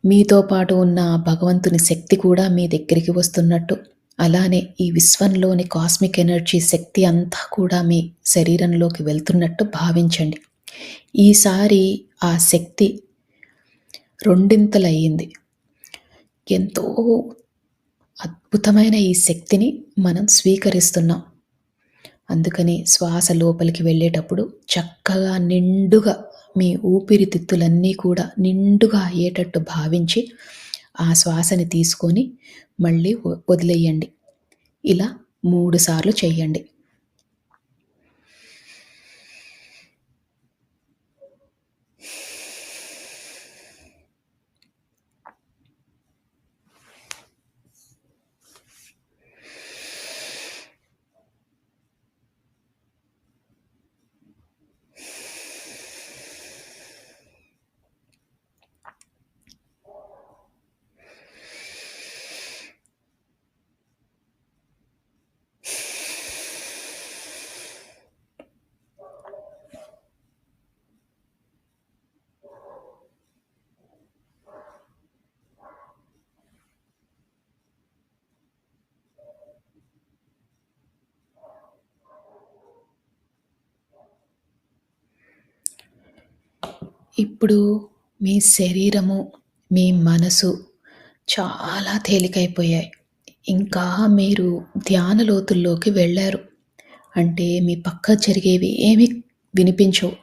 మీతో పాటు ఉన్న భగవంతుని శక్తి కూడా మీ దగ్గరికి వస్తున్నట్టు, అలానే ఈ విశ్వంలోని కాస్మిక్ ఎనర్జీ శక్తి అంతా కూడా మీ శరీరంలోకి వెళ్తున్నట్టు భావించండి. ఈసారి ఆ శక్తి రెండింతలయ్యింది. ఎంతో అద్భుతమైన ఈ శక్తిని మనం స్వీకరిస్తున్నాం. అందుకని శ్వాస లోపలికి వెళ్ళేటప్పుడు చక్కగా నిండుగా మీ ఊపిరితిత్తులన్నీ కూడా నిండుగా అయ్యేటట్టు భావించి ఆ శ్వాసని తీసుకొని మళ్ళీ వదిలేయండి. ఇలా 3 సార్లు చేయండి. ఇప్పుడు మీ శరీరము, మీ మనసు చాలా తేలికైపోయాయి. ఇంకా మీరు ధ్యాన లోతుల్లోకి వెళ్ళారు. అంటే మీ పక్క జరిగేవి ఏమీ వినిపించవు.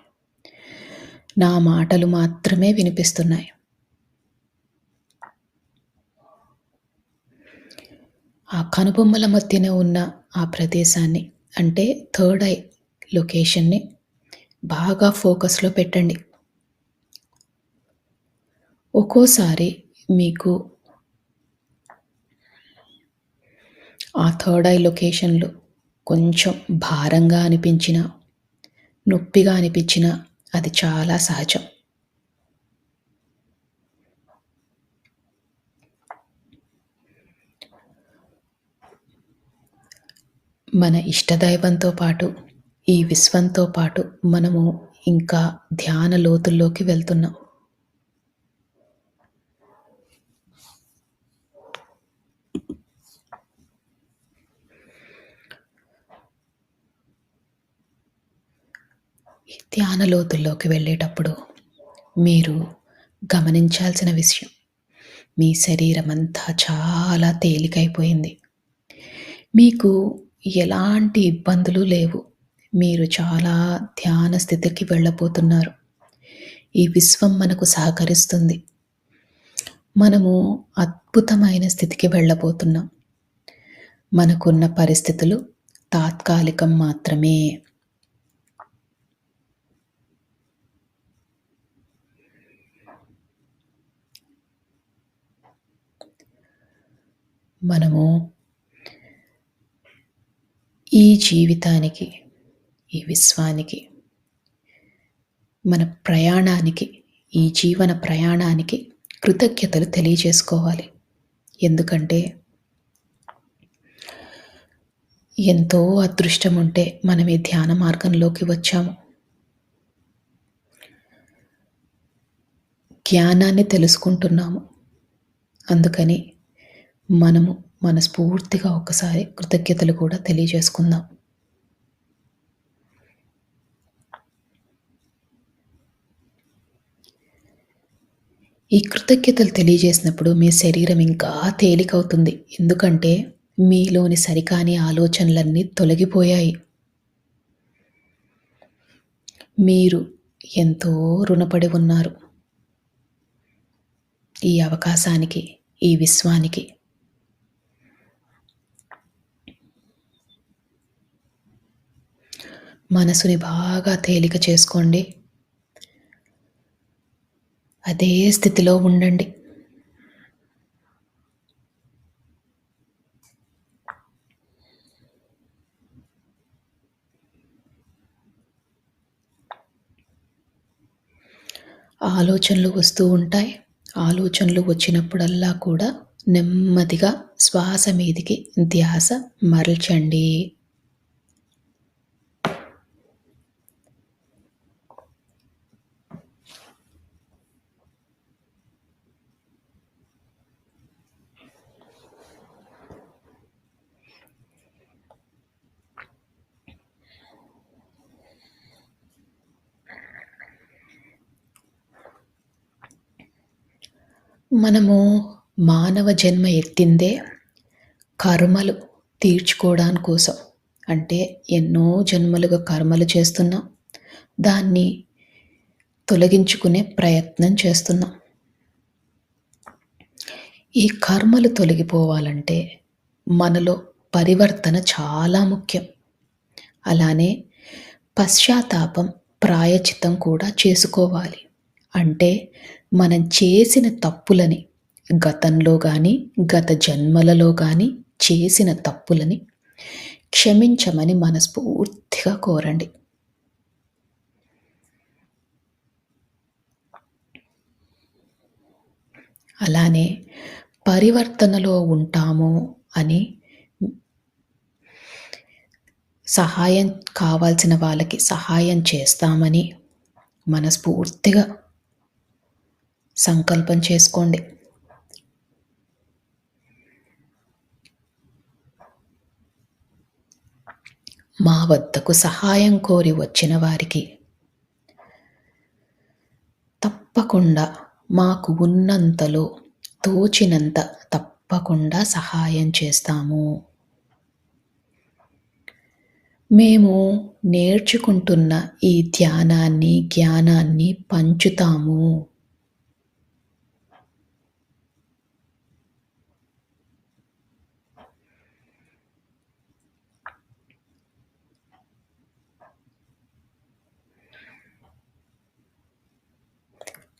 నా మాటలు మాత్రమే వినిపిస్తున్నాయి. ఆ కనుబొమ్మల మధ్యన ఉన్న ఆ ప్రదేశాన్ని, అంటే థర్డ్ ఐ లొకేషన్‌ని బాగా ఫోకస్‌లో పెట్టండి. ఒక్కోసారి మీకు ఆ థర్డ్ ఐ లొకేషన్‌లో కొంచెం భారంగా అనిపించినా, నొప్పిగా అనిపించినా అది చాలా సహజం. మన ఇష్టదైవంతో పాటు, ఈ విశ్వంతో పాటు మనము ఇంకా ధ్యాన లోతుల్లోకి వెళ్తున్నాం. ఈ ధ్యాన లోతుల్లోకి వెళ్ళేటప్పుడు మీరు గమనించాల్సిన విషయం, మీ శరీరమంతా చాలా తేలికైపోయింది. మీకు ఎలాంటి ఇబ్బందులు లేవు. మీరు చాలా ధ్యాన స్థితికి వెళ్ళబోతున్నారు. ఈ విశ్వం మనకు సహకరిస్తుంది. మనము అద్భుతమైన స్థితికి వెళ్ళబోతున్నాం. మనకున్న పరిస్థితులు తాత్కాలికం మాత్రమే. మనము ఈ జీవితానికి, ఈ విశ్వానికి, మన ప్రయాణానికి, ఈ జీవన ప్రయాణానికి కృతజ్ఞతలు తెలియజేసుకోవాలి. ఎందుకంటే ఎంతో అదృష్టం ఉంటే మనం ఈ ధ్యాన మార్గంలోకి వచ్చాము. జ్ఞానాన్ని తెలుసుకుంటున్నాము. అందుకని మనము మనస్ఫూర్తిగా ఒకసారి కృతజ్ఞతలు కూడా తెలియజేసుకుందాం. ఈ కృతజ్ఞతలు తెలియజేసినప్పుడు మీ శరీరం ఇంకా తేలికవుతుంది. ఎందుకంటే మీలోని సరికాని ఆలోచనలన్నీ తొలగిపోయాయి. మీరు ఎంతో రుణపడి ఉన్నారు ఈ అవకాశానికి, ఈ విశ్వానికి. మనసుని బాగా తేలిక చేసుకోండి. అదే స్థితిలో ఉండండి. ఆలోచనలు వస్తూ ఉంటాయి. ఆలోచనలు వచ్చినప్పుడల్లా కూడా నెమ్మదిగా శ్వాస మీదికి ధ్యాస మరల్చండి. మనము మానవ జన్మ ఎత్తిందే కర్మలు తీర్చుకోవడాని కోసం. అంటే ఎన్నో జన్మలుగా కర్మలు చేస్తున్నాం. దాన్ని తొలగించుకునే ప్రయత్నం చేస్తున్నాం. ఈ కర్మలు తొలగిపోవాలంటే మనలో పరివర్తన చాలా ముఖ్యం. అలానే పశ్చాత్తాపం, ప్రాయచిత్తం కూడా చేసుకోవాలి. అంటే మనం చేసిన తప్పులని గతంలో గాని, గత జన్మలలో గాని చేసిన తప్పులని క్షమించమని మనస్ఫూర్తిగా కోరండి. అలానే పరివర్తనలో ఉంటాము అని సహాయం కావాల్సిన వాళ్ళకి సహాయం చేస్తామని మనస్ఫూర్తిగా సంకల్పం చేసుకోండి. మా వద్దకు సహాయం కోరి వచ్చిన వారికి తప్పకుండా మాకు ఉన్నంతలో తోచినంత తప్పకుండా సహాయం చేస్తాము. మేము నేర్చుకుంటున్న ఈ ధ్యానాన్ని, జ్ఞానాన్ని పంచుతాము.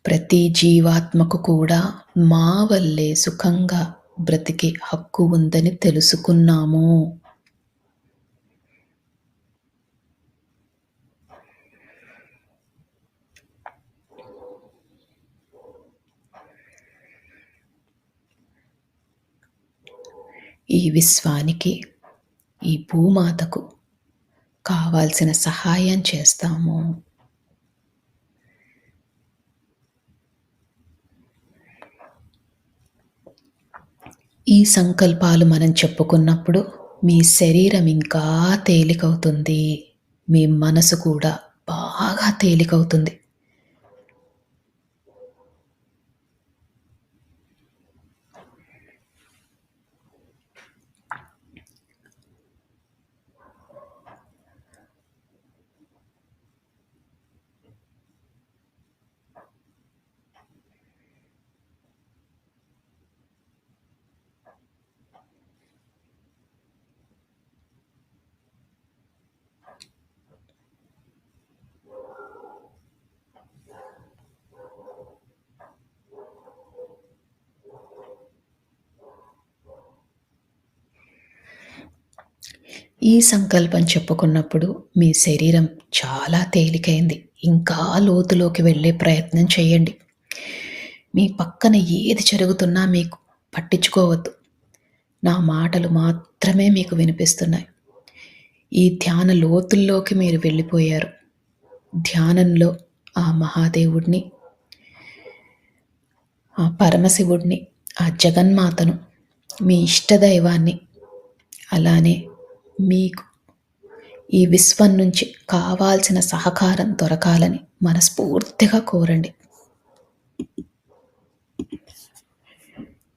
ప్రతి జీవాత్మకు కూడా మా వల్లే సుఖంగా బ్రతికే హక్కు ఉందని తెలుసుకున్నాము. ఈ విశ్వానికి, ఈ భూమాతకు కావాల్సిన సహాయం చేస్తాము. ఈ సంకల్పాలు మనం చెప్పుకున్నప్పుడు మీ శరీరం ఇంకా తేలికవుతుంది. మీ మనసు కూడా బాగా తేలికవుతుంది. ఈ సంకల్పం చెప్పుకున్నప్పుడు మీ శరీరం చాలా తేలికైంది. ఇంకా లోతులోకి వెళ్ళే ప్రయత్నం చేయండి. మీ పక్కన ఏది జరుగుతున్నా మీకు పట్టించుకోవద్దు. నా మాటలు మాత్రమే మీకు వినిపిస్తున్నాయి. ఈ ధ్యాన లోతుల్లోకి మీరు వెళ్ళిపోయారు. ధ్యానంలో ఆ మహాదేవుడిని, ఆ పరమశివుడిని, ఆ జగన్మాతను, మీ ఇష్టదైవాన్ని, అలానే మీకు ఈ విశ్వం నుంచి కావాల్సిన సహకారం దొరకాలని మనస్ఫూర్తిగా కోరండి.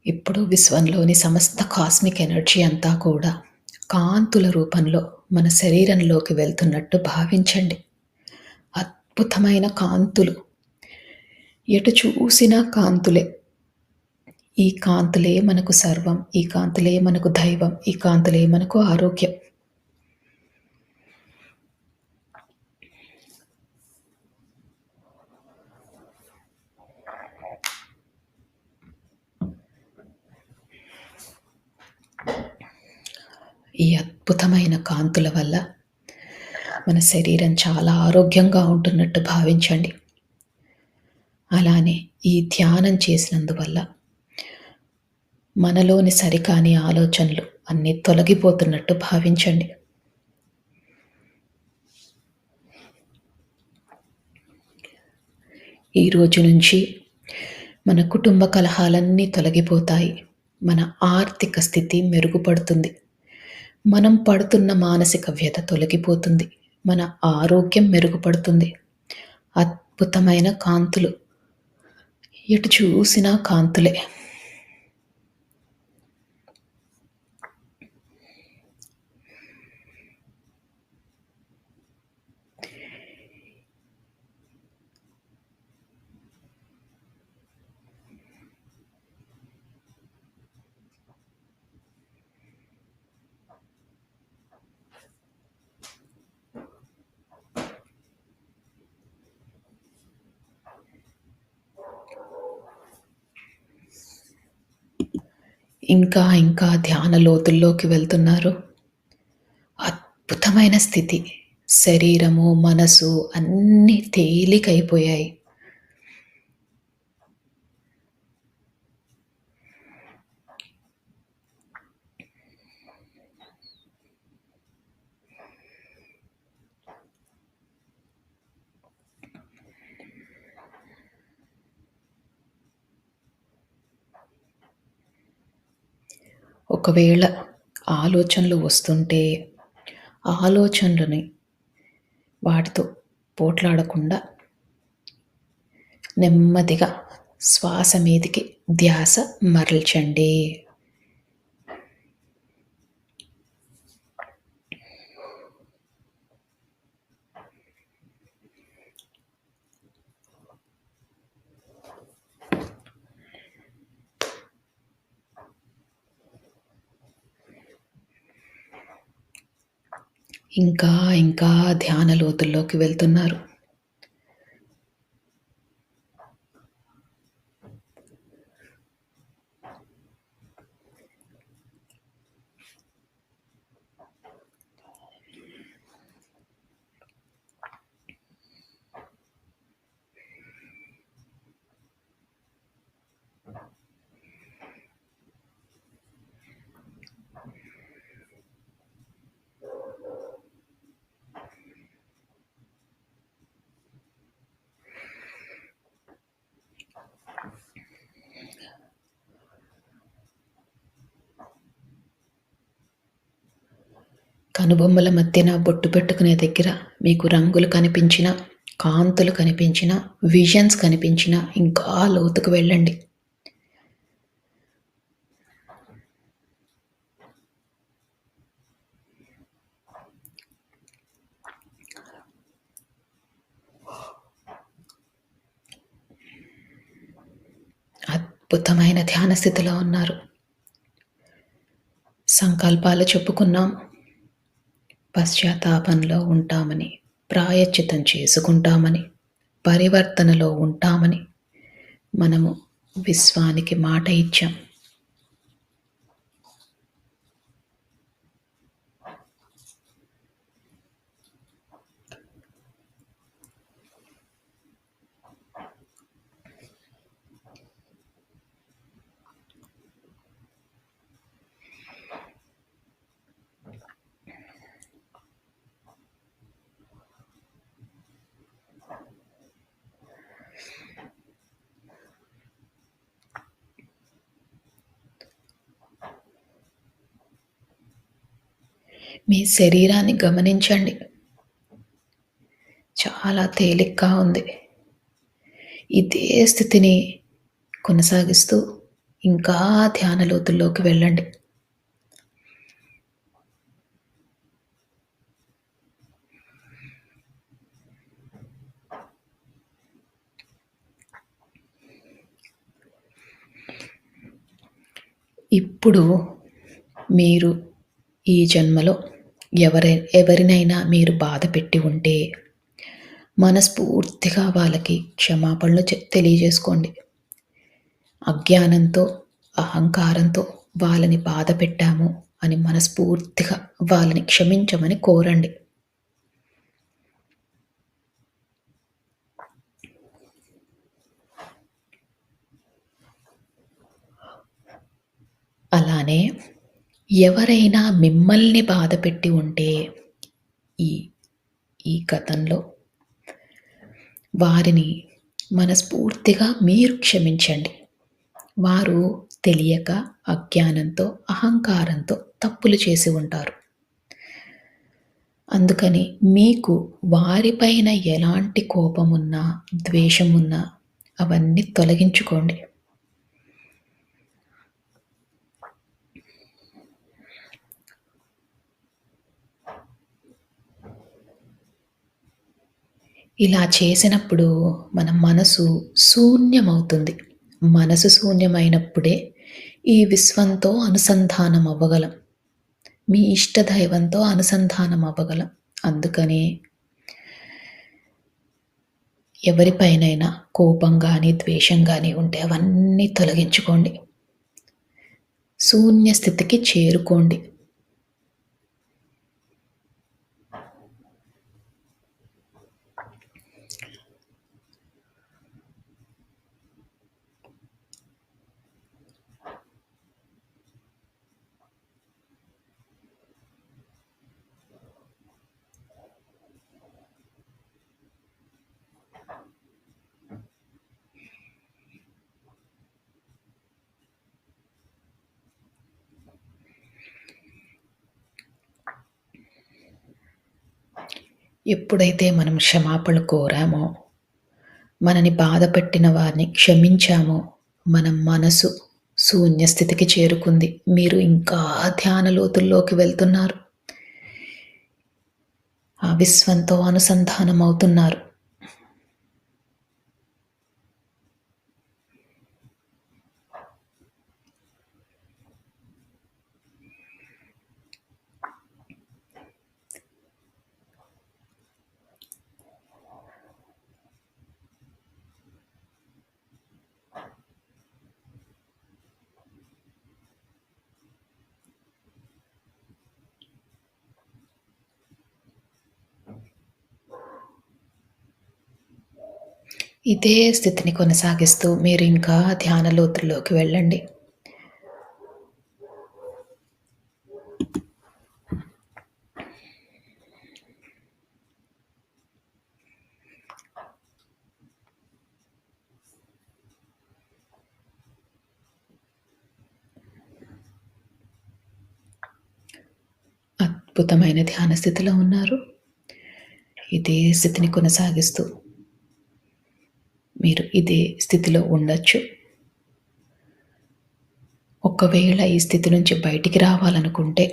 ఇప్పుడు విశ్వంలోని సమస్త కాస్మిక్ ఎనర్జీ అంతా కూడా కాంతుల రూపంలో మన శరీరంలోకి వెళ్తున్నట్టు భావించండి. అద్భుతమైన కాంతులు, ఎటు చూసినా కాంతులే. ఈ కాంతులే మనకు సర్వం, ఈ కాంతులే మనకు దైవం, ఈ కాంతులే మనకు ఆరోగ్యం. ఈ అద్భుతమైన కాంతుల వల్ల మన శరీరం చాలా ఆరోగ్యంగా ఉంటున్నట్టు భావించండి. అలానే ఈ ధ్యానం చేసినందువల్ల మనలోని సరికాని ఆలోచనలు అన్నీ తొలగిపోతున్నట్టు భావించండి. ఈ రోజు నుంచి మన కుటుంబ కలహాలన్నీ తొలగిపోతాయి. మన ఆర్థిక స్థితి మెరుగుపడుతుంది. మనం పడుతున్న మానసిక వ్యధ తొలగిపోతుంది. మన ఆరోగ్యం మెరుగుపడుతుంది. అద్భుతమైన కాంతులు. ఎటు చూసినా కాంతులే. ఇంకా ఇంకా ధ్యాన లోతుల్లోకి వెళ్తున్నారు. అద్భుతమైన స్థితి. శరీరము, మనసు అన్నీ తేలికైపోయాయి. ఒకవేళ ఆలోచనలు వస్తుంటే, ఆలోచనలని వాటితో పోట్లాడకుండా నెమ్మదిగా శ్వాస మీదికి ధ్యాస మరల్చండి. ఇంకా ఇంకా ధ్యాన లోతుల్లోకి వెళ్తున్నారు. కనుబొమ్మల మధ్యన బొట్టు పెట్టుకునే దగ్గర మీకు రంగులు కనిపించినా, కాంతులు కనిపించినా, విజన్స్ కనిపించినా ఇంకా లోతుకు వెళ్ళండి. అద్భుతమైన ధ్యాన స్థితిలో ఉన్నారు. సంకల్పాలు చెప్పుకున్నాం. పశ్చాత్తాపంలో ఉంటామని, ప్రాయశ్చిత్తం చేసుకుంటామని, పరివర్తనలో ఉంటామని మనము విశ్వానికి మాట ఇచ్చాం. మీ శరీరాన్ని గమనించండి. చాలా తేలిగ్గా ఉంది. ఇదే స్థితిని కొనసాగిస్తూ ఇంకా ధ్యాన లోతుల్లోకి వెళ్ళండి. ఇప్పుడు మీరు ఈ జన్మలో ఎవరినైనా మీరు బాధ పెట్టి ఉంటే మనస్ఫూర్తిగా వాళ్ళకి క్షమాపణలు తెలియజేసుకోండి. అజ్ఞానంతో, అహంకారంతో వాళ్ళని బాధ పెట్టాము, అని మనస్ఫూర్తిగా వాళ్ళని క్షమించమని కోరండి. అలానే ఎవరైనా మిమ్మల్ని బాధపెట్టి ఉంటే ఈ ఈ గతంలో వారిని మనస్ఫూర్తిగా మీరు క్షమించండి. వారు తెలియక, అజ్ఞానంతో, అహంకారంతో తప్పులు చేసి ఉంటారు. అందుకని మీకు వారిపైన ఎలాంటి కోపమున్నా, ద్వేషమున్నా అవన్నీ తొలగించుకోండి. ఇలా చేసినప్పుడు మన మనసు శూన్యమవుతుంది. మనసు శూన్యమైనప్పుడే ఈ విశ్వంతో అనుసంధానం అవ్వగలం. మీ ఇష్ట దైవంతో అనుసంధానం అవ్వగలం. అందుకని ఎవరిపైనైనా కోపం గానీ, ద్వేషం గానీ ఉంటే అవన్నీ తొలగించుకోండి. శూన్య స్థితికి చేరుకోండి. ఎప్పుడైతే మనం క్షమాపణలు కోరామో, మనని బాధపెట్టిన వారిని క్షమించామో, మన మనసు శూన్య స్థితికి చేరుకుంది. మీరు ఇంకా ధ్యాన లోతుల్లోకి వెళ్తున్నారు. ఆ విశ్వంతో అనుసంధానం అవుతున్నారు. ఇదే స్థితిని కొనసాగిస్తూ మీరు ఇంకా ధ్యాన లోతుల్లోకి వెళ్ళండి. అద్భుతమైన ధ్యాన స్థితిలో ఉన్నారు. ఇదే స్థితిని కొనసాగిస్తూ మీరు ఇదే స్థితిలో ఉండొచ్చు. ఒకవేళ ఈ స్థితి నుంచి బయటికి రావాలనుకుంటే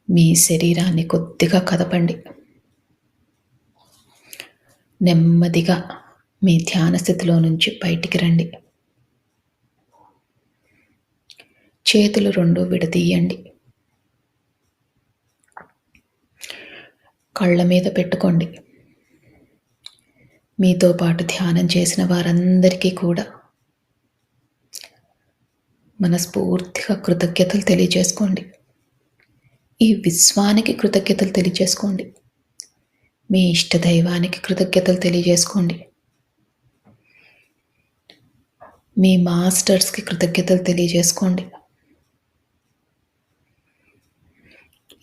మీ శరీరాన్ని కొద్దిగా కదపండి. నెమ్మదిగా మీ ధ్యాన స్థితిలో నుంచి బయటికి రండి. చేతులు 2 విడదీయండి. కళ్ళ మీద పెట్టుకోండి. మీతో పాటు ధ్యానం చేసిన వారందరికీ కూడా మనస్ఫూర్తిగా కృతజ్ఞతలు తెలియజేసుకోండి. ఈ విశ్వానికి కృతజ్ఞతలు తెలియజేసుకోండి. మీ ఇష్ట దైవానికి కృతజ్ఞతలు తెలియజేసుకోండి. మీ మాస్టర్స్‌కి కృతజ్ఞతలు తెలియజేసుకోండి.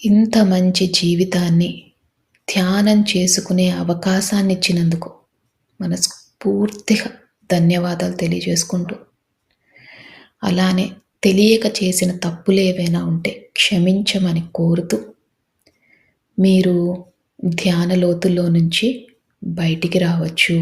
ఇంత మంచి జీవితాన్ని ధ్యానం చేసుకునే అవకాశాన్ని ఇచ్చినందుకు మనస్ఫూర్తిగా ధన్యవాదాలు తెలియజేసుకుంటూ, అలానే తెలియక చేసిన తప్పులేవైనా ఉంటే క్షమించమని కోరుతూ, మీరు ధ్యాన లోతుల్లో నుంచి బయటికి రావచ్చు.